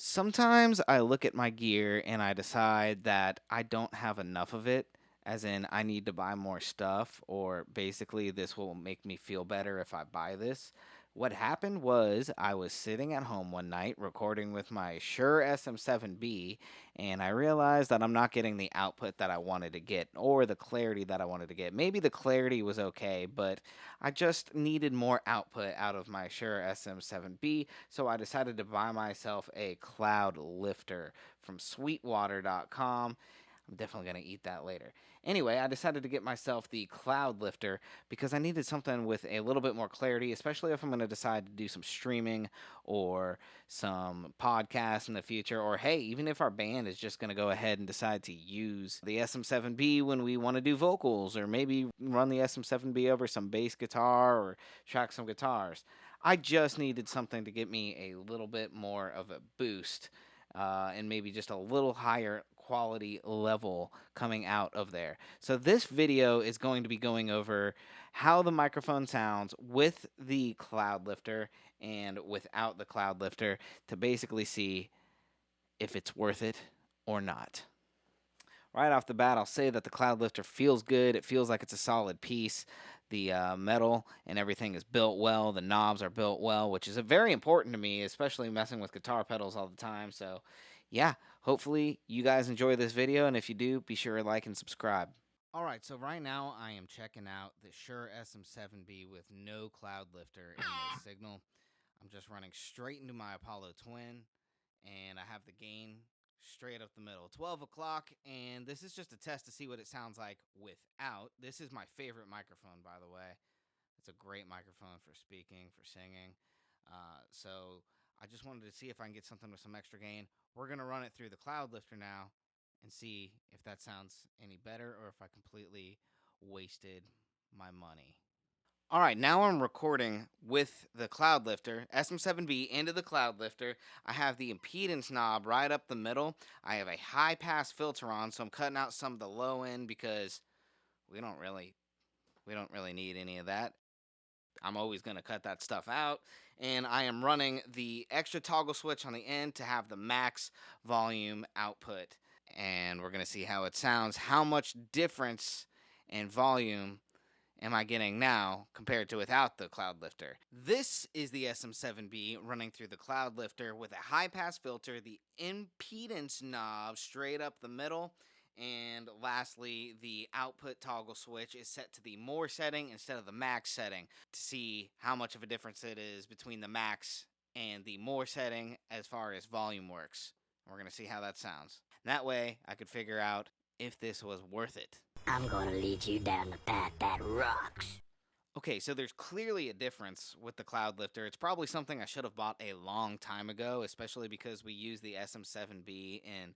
Sometimes I look at my gear and I decide that I don't have enough of it, as in I need to buy more stuff, or basically this will make me feel better if I buy this. What happened was I was sitting at home one night recording with my Shure SM7B, and I realized that I'm not getting the output that I wanted to get or the clarity that I wanted to get. Maybe the clarity was okay, but I just needed more output out of my Shure SM7B, so I decided to buy myself a Cloudlifter from sweetwater.com. I'm definitely going to eat that later. Anyway, I decided to get myself the Cloudlifter because I needed something with a little bit more clarity, especially if I'm going to decide to do some streaming or some podcasts in the future. Or hey, even if our band is just going to go ahead and decide to use the SM7B when we want to do vocals, or maybe run the SM7B over some bass guitar or track some guitars. I just needed something to get me a little bit more of a boost, and maybe just a little higher quality level coming out of there. So this video is going to be going over how the microphone sounds with the Cloudlifter and without the Cloudlifter, to basically see if it's worth it or not. Right off the bat, I'll say that the Cloudlifter feels good. It feels like it's a solid piece. The metal and everything is built well. The knobs are built well, which is very important to me, especially messing with guitar pedals all the time. So, yeah, hopefully you guys enjoy this video, and if you do, be sure to like and subscribe. All right, so right now I am checking out the Shure SM7B with no Cloudlifter in the signal. I'm just running straight into my Apollo Twin, and I have the gain straight up the middle, 12 o'clock, and this is just a test to see what it sounds like without. This is my favorite microphone, by the way. It's a great microphone for speaking, for singing. So I just wanted to see if I can get something with some extra gain. We're going to run it through the Cloudlifter now and see if that sounds any better or if I completely wasted my money. All right, now I'm recording with the Cloudlifter, SM7B into the Cloudlifter. I have the impedance knob right up the middle. I have a high pass filter on, so I'm cutting out some of the low end because we don't really need any of that. I'm always going to cut that stuff out. And I am running the extra toggle switch on the end to have the max volume output. And we're going to see how it sounds, how much difference in volume am I getting now compared to without the Cloudlifter. This is the SM7B running through the Cloudlifter with a high pass filter, the impedance knob straight up the middle, and lastly, the output toggle switch is set to the more setting instead of the max setting to see how much of a difference it is between the max and the more setting as far as volume works. We're going to see how that sounds. That way, I could figure out if this was worth it. I'm gonna lead you down the path that rocks. Okay, so there's clearly a difference with the Cloudlifter. It's probably something I should have bought a long time ago, especially because we use the SM7B in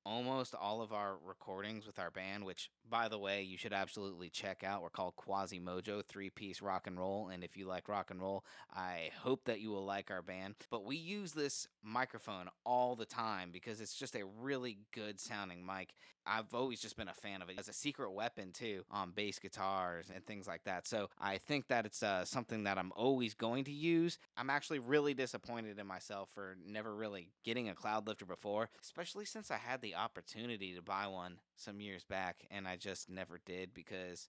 almost all of our recordings with our band, which, by the way, you should absolutely check out. We're called Quasi Mojo, three-piece rock and roll. And if you like rock and roll, I hope that you will like our band. But we use this microphone all the time because it's just a really good sounding mic. I've always just been a fan of it as a secret weapon, too, on bass guitars and things like that. So I think that it's something that I'm always going to use. I'm actually really disappointed in myself for never really getting a Cloudlifter before, especially since I had the opportunity to buy one some years back and I just never did because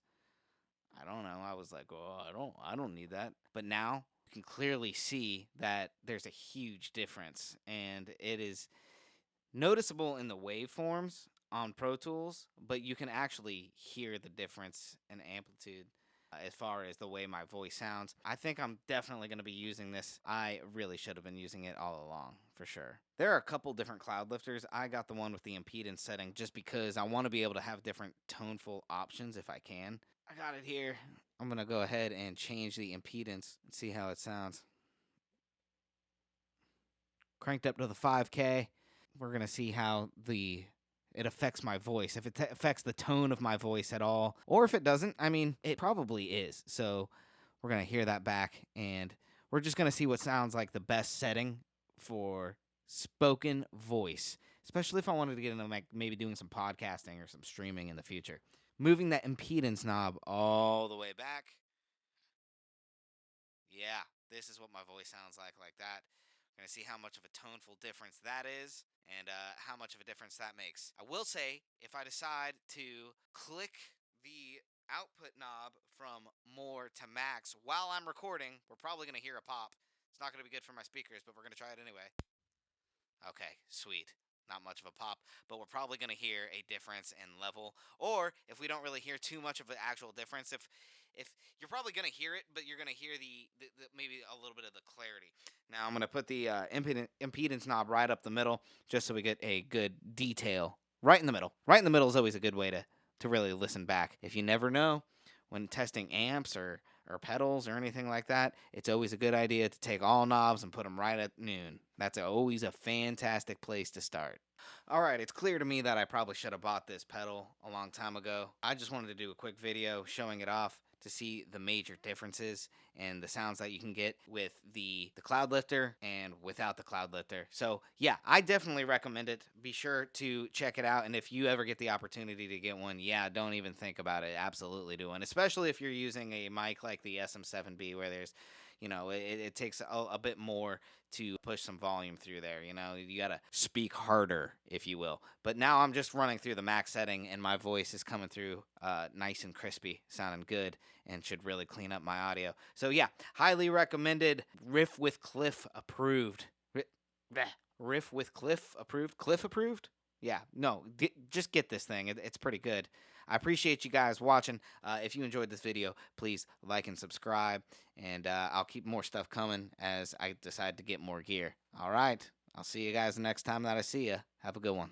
I don't know. I was like, "Oh, I don't need that." But now you can clearly see that there's a huge difference, and it is noticeable in the waveforms on Pro Tools, but you can actually hear the difference in amplitude as far as the way my voice sounds. I think I'm definitely going to be using this. I really should have been using it all along, for sure. There are a couple different Cloudlifters. I got the one with the impedance setting just because I want to be able to have different toneful options if I can. I got it here. I'm going to go ahead and change the impedance and see how it sounds. Cranked up to the 5K. We're going to see how it affects my voice, if it affects the tone of my voice at all, or if it doesn't. I mean, it probably is. So we're going to hear that back, and we're just going to see what sounds like the best setting for spoken voice, especially if I wanted to get into maybe doing some podcasting or some streaming in the future. Moving that impedance knob all the way back. Yeah, this is what my voice sounds like that. Gonna see how much of a toneful difference that is, and how much of a difference that makes. I will say, if I decide to click the output knob from more to max while I'm recording, we're probably gonna hear a pop. It's not gonna be good for my speakers, but we're gonna try it anyway. Okay, sweet. Not much of a pop, but we're probably going to hear a difference in level. Or if we don't really hear too much of an actual difference, if you're probably going to hear it, but you're going to hear the maybe a little bit of the clarity. Now I'm going to put the impedance knob right up the middle, just so we get a good detail right in the middle. Right in the middle is always a good way to really listen back. If you never know, when testing amps or pedals or anything like that, it's always a good idea to take all knobs and put them right at noon. That's always a fantastic place to start. All right, it's clear to me that I probably should have bought this pedal a long time ago. I just wanted to do a quick video showing it off to see the major differences and the sounds that you can get with the Cloudlifter and without the Cloudlifter. So yeah, I definitely recommend it. Be sure to check it out, and if you ever get the opportunity to get one, yeah, don't even think about it. Absolutely do one, especially if you're using a mic like the SM7B, where there's, it takes a bit more to push some volume through there. You got to speak harder, if you will. But now I'm just running through the max setting, and my voice is coming through nice and crispy, sounding good, and should really clean up my audio. So yeah, highly recommended. Riff with Cliff approved. Riff with Cliff approved. Cliff approved. Yeah, no, just get this thing. It's pretty good. I appreciate you guys watching. If you enjoyed this video, please like and subscribe, and I'll keep more stuff coming as I decide to get more gear. All right, I'll see you guys the next time that I see you. Have a good one.